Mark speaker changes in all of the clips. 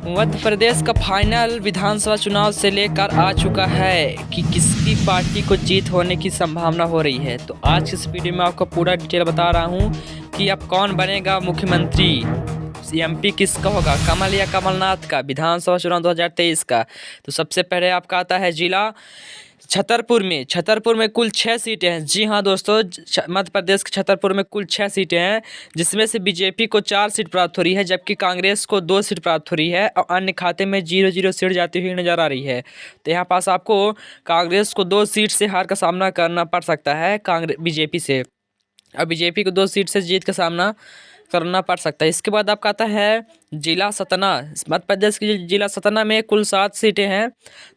Speaker 1: मध्य प्रदेश का फाइनल विधानसभा चुनाव से लेकर आ चुका है कि किसकी पार्टी को जीत होने की संभावना हो रही है। तो आज की इस वीडियो में आपको पूरा डिटेल बता रहा हूं कि अब कौन बनेगा मुख्यमंत्री, एमपी किसका होगा, कमल या कमलनाथ का, विधानसभा चुनाव 2023 का। तो सबसे पहले आपका आता है जिला छतरपुर में कुल 6 सीटें हैं। जी हाँ दोस्तों, मध्य प्रदेश के छतरपुर में कुल 6 सीटें हैं, जिसमें से बीजेपी को 4 सीट प्राप्त हो रही है, जबकि कांग्रेस को 2 सीट प्राप्त हो रही है और अन्य खाते में 0-0 सीट जाती हुई नजर आ रही है। तो यहाँ पास आपको कांग्रेस को 2 सीट से हार का सामना करना पड़ सकता है बीजेपी से, और बीजेपी को 2 सीट से जीत का सामना करना पड़ सकता है। इसके बाद आपका आता है जिला सतना। मध्य प्रदेश की जिला सतना में कुल 7 सीटें हैं।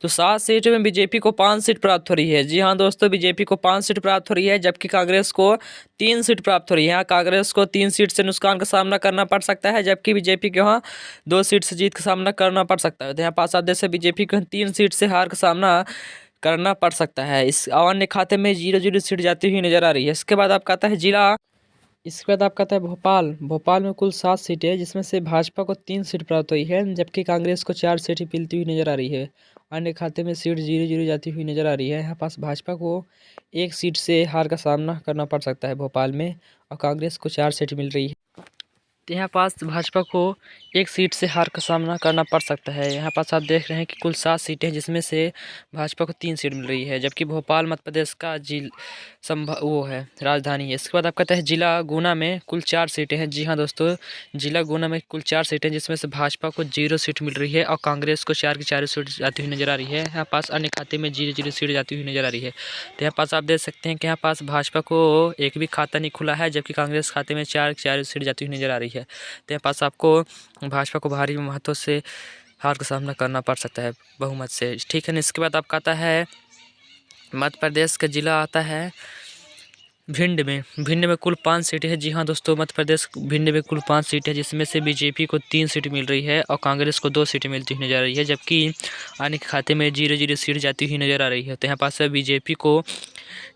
Speaker 1: तो 7 सीटों में बीजेपी को 5 सीट प्राप्त हो रही है। जी हाँ दोस्तों, बीजेपी को 5 सीट प्राप्त हो रही है, जबकि कांग्रेस को 3 सीट प्राप्त हो रही है। यहाँ कांग्रेस को 3 सीट से नुकसान का सामना करना पड़ सकता है, जबकि बीजेपी के यहाँ 2 सीट से जीत का सामना करना पड़ सकता है। तो यहाँ पास आप जैसे बीजेपी को 3 सीट से हार का सामना करना पड़ सकता है। इस अन्य खाते में 0-0 सीट जाती हुई नजर आ रही है। इसके बाद आपका आता है भोपाल में कुल 7 सीटें हैं, जिसमें से भाजपा को 3 सीट प्राप्त हुई है, जबकि कांग्रेस को 4 सीटें मिलती हुई नजर आ रही है। अन्य खाते में सीट 0-0 जाती हुई नजर आ रही है। यहाँ पास भाजपा को 1 सीट से हार का सामना करना पड़ सकता है भोपाल में, और कांग्रेस को 4 सीट मिल रही है। तो यहाँ पास भाजपा को 1 सीट से हार का सामना करना पड़ सकता है। यहाँ पास आप देख रहे हैं कि कुल 7 सीटें हैं, जिसमें से भाजपा को 3 सीट मिल रही है, जबकि भोपाल मध्य प्रदेश का राजधानी है। इसके बाद आपका कहता है जिला गुना में कुल 4 सीटें हैं। जी हाँ दोस्तों, जिला गुना में कुल 4 सीटें, जिसमें से भाजपा को 0 सीट मिल रही है और कांग्रेस को 4 की 4 सीट जाती हुई नजर आ रही है। यहाँ पास अन्य खाते में 0-0 सीट जाती हुई नजर आ रही है। तो यहाँ पास आप देख सकते हैं कि यहाँ पास भाजपा को एक भी खाता नहीं खुला है, जबकि कांग्रेस खाते में 4 की 4 सीट जाती हुई नजर आ रही है। तो यहाँ पास आपको भाजपा को भारी महत्व से हार का सामना करना पड़ सकता है बहुमत से। ठीक है, इसके बाद आपका आता है मध्य प्रदेश का जिला आता है भिंड में कुल 5 सीटें हैं। जी हाँ दोस्तों, मध्य प्रदेश भिंड में कुल 5 सीटें हैं, जिसमें से बीजेपी को 3 सीट मिल रही है और कांग्रेस को 2 सीटें मिलती हुई नजर आ रही है, जबकि अन्य खाते में 0-0 सीट जाती हुई नजर आ रही है। तो यहाँ पास बीजेपी को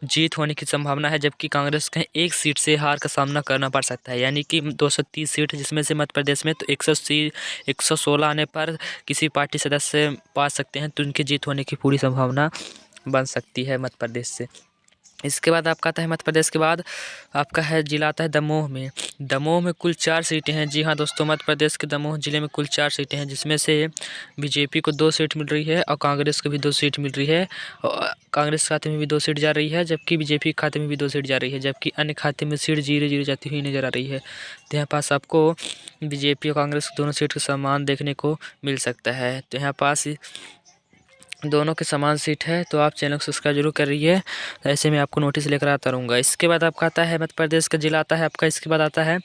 Speaker 1: जीत होने की संभावना है, जबकि कांग्रेस का 1 सीट से हार का सामना करना पड़ सकता है, यानी कि 230 सीट, जिसमें से मध्य प्रदेश में तो 116 आने पर किसी पार्टी सदस्य पा सकते हैं, तो उनकी जीत होने की पूरी संभावना बन सकती है मध्य प्रदेश से। इसके बाद आपका आता है मध्य प्रदेश के बाद आपका है जिला आता है दमोह में कुल 4 सीटें हैं। जी हाँ दोस्तों, मध्य प्रदेश के दमोह जिले में कुल 4 सीटें हैं, जिसमें से बीजेपी को 2 सीट मिल रही है और कांग्रेस को भी 2 सीट मिल रही है, और कांग्रेस खाते में भी 2 सीट जा रही है, जबकि बीजेपी खाते में भी 2 सीट जा रही है, जबकि अन्य खाते में सीट 0-0 जाती हुई नजर आ रही है। तो यहाँ पास आपको बीजेपी और कांग्रेस दोनों सीट का समान देखने को मिल सकता है। तो यहाँ पास दोनों के समान सीट है, तो आप चैनल को सब्सक्राइब जरूर कर रही है, तो ऐसे में आपको नोटिस लेकर आता रहूँगा। इसके बाद आपका आता है मध्य प्रदेश का जिला आता है आपका, इसके बाद आता है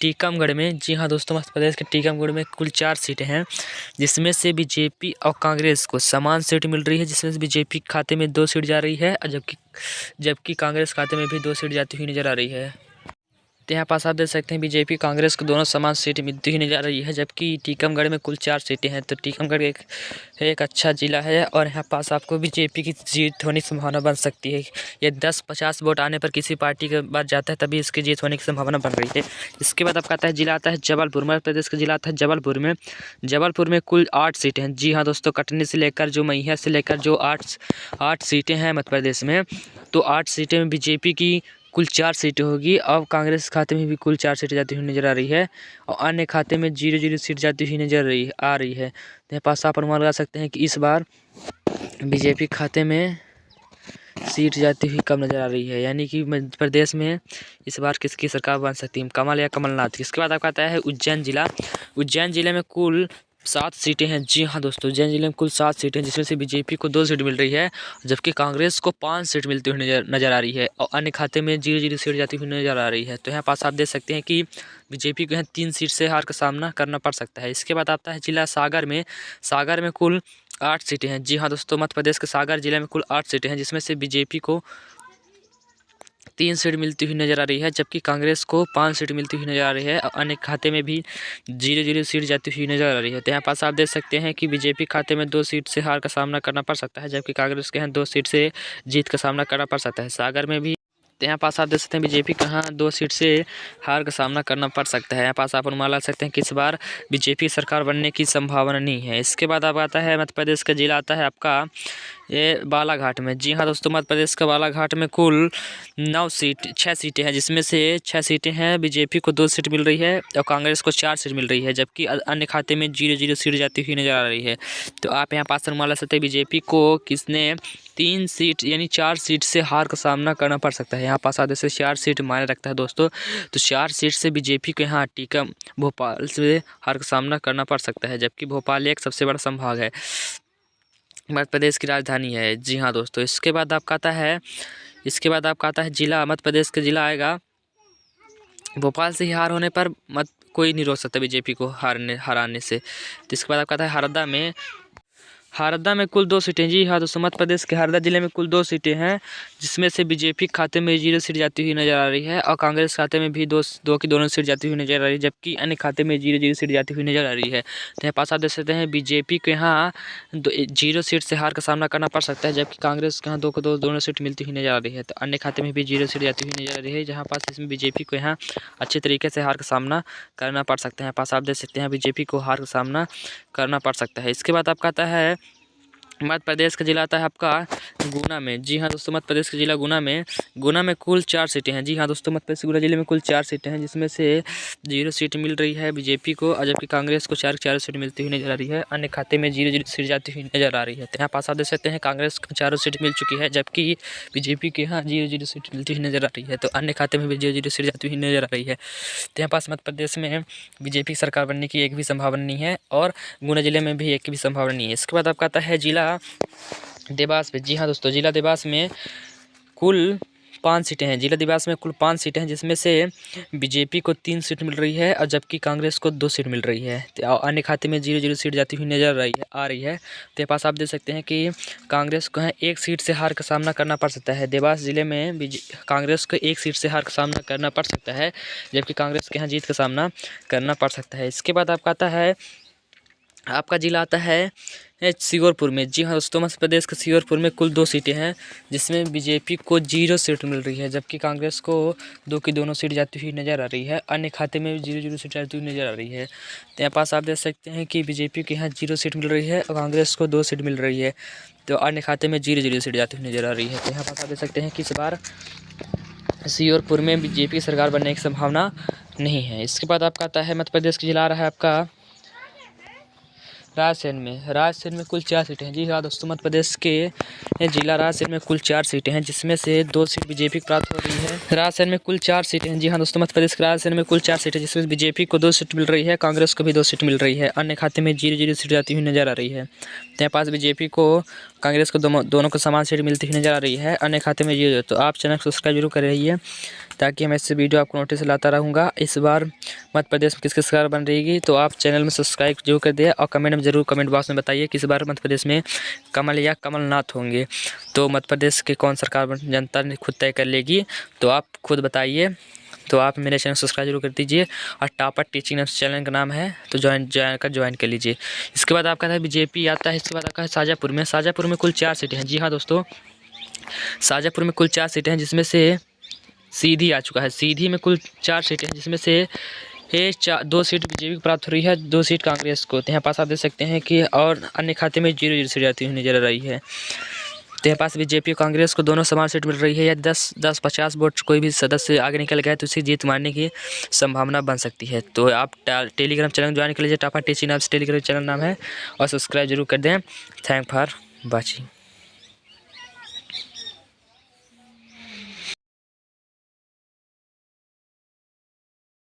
Speaker 1: टीकमगढ़ में। जी हाँ दोस्तों, मध्य प्रदेश के टीकमगढ़ में कुल 4 सीटें हैं, जिसमें से बीजेपी और कांग्रेस को समान सीट मिल रही है, जिसमें से बीजेपी खाते में 2 सीट जा रही है, और जबकि कांग्रेस खाते में भी 2 सीट जाती हुई नजर आ रही है। तो यहाँ पास आप देख सकते हैं बीजेपी कांग्रेस को दोनों समान सीटें मिलती हुई नजर आ रही है, जबकि टीकमगढ़ में कुल 4 सीटें हैं। तो टीकमगढ़ एक अच्छा जिला है, और यहाँ पास आपको बीजेपी की जीत होने की संभावना बन सकती है। ये 10-50 वोट आने पर किसी पार्टी के बाद जाता है, तभी इसकी जीत होने की संभावना बन रही है। इसके बाद आपका आता है जिला आता है जबलपुर। मध्य प्रदेश का जिला आता है जबलपुर में कुल 8 सीटें हैं। जी हाँ दोस्तों, कटनी से लेकर जो मैहर से लेकर जो 8 सीटें हैं मध्य प्रदेश में, तो 8 सीटें में बीजेपी की कुल 4 सीटें होगी, अब कांग्रेस खाते में भी कुल 4 सीटें जाती हुई नजर आ रही है, और अन्य खाते में 0-0 सीट जाती हुई नजर आ रही है। तो यहाँ पास आप अनुमान लगा सकते हैं कि इस बार बीजेपी खाते में सीट जाती हुई कम नजर आ रही है, यानी कि मध्य प्रदेश में इस बार किसकी सरकार बन सकती है, कमल या कमलनाथ की। इसके बाद आपका आता है उज्जैन जिले में कुल 7 सीटें हैं। जी हाँ दोस्तों, उज्जैन जिले में कुल 7 सीटें हैं, जिसमें से बीजेपी को 2 सीट मिल रही है, जबकि कांग्रेस को 5 सीट मिलती हुई नजर आ रही है, और अन्य खाते में 0-0 सीट जाती हुई नजर आ रही है। तो यहाँ पास आप देख सकते हैं कि बीजेपी को यहाँ 3 सीट से हार का सामना करना पड़ सकता है। इसके बाद आता है जिला सागर में कुल 8 सीटें हैं। जी हाँ दोस्तों, मध्य प्रदेश के सागर जिले में कुल 8 सीटें हैं, जिसमें से बीजेपी को 3 सीट मिलती हुई नजर आ रही है, जबकि कांग्रेस को 5 सीट मिलती हुई नजर आ रही है, और अन्य खाते में भी 0-0 सीट जाती हुई नजर आ रही है। तो यहाँ पास आप देख सकते हैं कि बीजेपी खाते में 2 सीट से हार का सामना करना पड़ सकता है, जबकि कांग्रेस के यहाँ 2 सीट से जीत का सामना करना पड़ सकता है। सागर में भी तो यहाँ पास आप देख सकते हैं बीजेपी को यहाँ 2 सीट से हार का सामना करना पड़ सकता है। यहाँ पास आप अनुमान लगा सकते हैं कि इस बार बीजेपी सरकार बनने की संभावना नहीं है। इसके बाद अब आता है मध्य प्रदेश का जिला आता है आपका ये बालाघाट में। जी हाँ दोस्तों, मध्य प्रदेश का बालाघाट में कुल 6 सीटें हैं, जिसमें से 6 सीटें हैं बीजेपी को 2 सीट मिल रही है और कांग्रेस को 4 सीट मिल रही है, जबकि अन्य खाते में 0-0 सीट जाती हुई नजर आ रही है। तो आप यहाँ पास अनुमान लगा सकते हैं बीजेपी को किसने 3 सीट यानी 4 सीट से हार का सामना करना पड़ सकता है। यहाँ पास आधे से 4 सीट मायने रखता है दोस्तों, तो 4 सीट से बीजेपी को यहाँ टीका भोपाल से हार का सामना करना पड़ सकता है, जबकि भोपाल एक सबसे बड़ा संभाग है, मध्य प्रदेश की राजधानी है। जी हाँ दोस्तों, इसके बाद आपका आता है जिला, मध्य प्रदेश का जिला आएगा। भोपाल से ही हार होने पर मत कोई नहीं रोक सकता बीजेपी को हराने से। तो इसके बाद आपका आता है हरदा में कुल 2 सीटें। जी हाँ दोस्तों, मध्य प्रदेश के हरदा जिले में कुल 2 सीटें हैं, जिसमें से बीजेपी खाते में 0 सीट जाती हुई नजर आ रही है और कांग्रेस खाते में भी दो की दोनों सीट जाती हुई नजर आ रही है, जबकि अन्य खाते में 0-0 सीट जाती हुई नजर आ रही है। तो यहाँ पास आप देख सकते हैं बीजेपी को यहाँ 0 सीट से हार का सामना करना पड़ सकता है, जबकि कांग्रेस के यहाँ 2 को 2 दोनों सीट मिलती हुई नजर आ रही है। तो अन्य खाते में भी 0 सीट जाती हुई नजर आ रही है, जहाँ पास इसमें बीजेपी को यहाँ अच्छे तरीके से हार का सामना करना पड़ सकता है। पास आप देख सकते हैं बीजेपी को हार का सामना करना पड़ सकता है। इसके बाद आपका आता है मध्य प्रदेश का जिला आता है आपका गुना में। जी हाँ दोस्तों, मध्य प्रदेश का जिला गुना में कुल 4 सीटें हैं। जी हाँ दोस्तों, मध्य प्रदेश गुना जिले में कुल 4 सीटें हैं, जिसमें से 0 सीट मिल रही है बीजेपी को और जबकि कांग्रेस को 4 सीट मिलती हुई नजर आ रही है। अन्य खाते में 0-0 सीट जाती हुई नजर आ रही है। तो यहाँ पास आप देख सकते हैं कांग्रेस को 4 सीट मिल चुकी है, जबकि बीजेपी के यहाँ 0-0 सीट मिलती हुई नजर आ रही है। तो अन्य खाते में भी 0-0 सीट जाती हुई नजर आ रही है। तो यहाँ पास मध्य प्रदेश में बीजेपी सरकार बनने की एक भी संभावना नहीं है और गुना जिले में भी एक भी संभावना नहीं है। इसके बाद आपका आता है जिला देवास में। जी हाँ दोस्तों, जिला देवास में कुल 5 सीटें हैं। जिला देवास में कुल 5 सीटें हैं, जिसमें से बीजेपी को 3 सीट मिल रही है और जबकि कांग्रेस को 2 सीट मिल रही है। तो अन्य खाते में 0-0 सीट जाती हुई नजर आ रही है। तो पास आप देख सकते हैं कि कांग्रेस को 1 सीट से हार का सामना करना पड़ सकता है। देवास जिले में कांग्रेस को 1 सीट से हार का सामना करना पड़ सकता है, जबकि कांग्रेस के यहाँ जीत का सामना करना पड़ सकता है। इसके बाद आपका जिला आता है श्योपुर में। जी हाँ दोस्तों, मध्य प्रदेश के श्योपुर में कुल 2 सीटें हैं, जिसमें बीजेपी को 0 सीट मिल रही है, जबकि कांग्रेस को 2 की दोनों सीट जाती हुई नजर आ रही है। अन्य खाते में भी 0-0 सीट जाती हुई नजर आ रही है। तो यहाँ पास आप देख सकते हैं कि बीजेपी के यहाँ 0 सीट मिल रही है और कांग्रेस को 2 सीट मिल रही है, तो अन्य खाते में 0-0 सीट जाती हुई नजर आ रही है। तो यहाँ पास आप देख सकते हैं कि इस बार श्योपुर में बीजेपी सरकार बनने की संभावना नहीं है। इसके बाद आपका आता है मध्य प्रदेश का जिला आ रहा है आपका रायसेन में कुल 4 सीटें हैं। जी हाँ दोस्तों, मध्य प्रदेश के जिला रायसेन में कुल 4 सीटें हैं, जिसमें से 2 सीट बीजेपी को प्राप्त हो रही है। रायसेन में कुल 4 सीटें हैं। जी हाँ दोस्तों, मध्य प्रदेश के रायसेन में कुल 4 सीटें, जिसमें बीजेपी को 2 सीट मिल रही है, कांग्रेस को भी 2 सीट मिल रही है। अन्य खाते में 0-0 सीट जाती हुई नजर आ रही है। यहाँ पास बीजेपी को कांग्रेस को दोनों को समान सीट मिलती हुई नजर आ रही है, अन्य खाते में 0। तो आप चैनल को सब्सक्राइब जरूर कर रही है, ताकि मैं इससे वीडियो आपको नोटिस लाता रहूँगा। इस बार मध्य प्रदेश में किसकी सरकार बन रहेगी, तो आप चैनल में सब्सक्राइब जरूर कर दिए और कमेंट में जरूर कमेंट बॉक्स में बताइए कि इस बार मध्य प्रदेश में कमल या कमलनाथ होंगे। तो मध्य प्रदेश के कौन सरकार जनता ने खुद तय कर लेगी, तो आप खुद बताइए। तो आप मेरे चैनल सब्सक्राइब जरूर कर दीजिए और टॉपर टीचिंग चैनल का नाम है, तो ज्वाइन कर लीजिए। इसके बाद आपका है बीजेपी आता है। इसके बाद आपका है शाजापुर में कुल 4 सीटें हैं। जी हाँ दोस्तों, शाजापुर में कुल 4 सीटें हैं, जिसमें से सीधी आ चुका है। सीधी में कुल 4 सीटें हैं, जिसमें से 2 सीट बीजेपी को प्राप्त हो रही है, 2 सीट कांग्रेस को। तो यहाँ पास आप देख सकते हैं कि और अन्य खाते में 0-0 सीट जाती हुई नजर आ रही है। तो यहाँ पास बीजेपी और कांग्रेस को दोनों समान सीट मिल रही है, या 10-50 वोट कोई भी सदस्य आगे निकल गया तो उसे जीत मारने की संभावना बन सकती है। तो आप टेलीग्राम चैनल ज्वाइन कर लीजिए, टॉपर टीचिंग नाम से टेलीग्राम चैनल नाम है, और सब्सक्राइब जरूर कर दें। Thank for watching.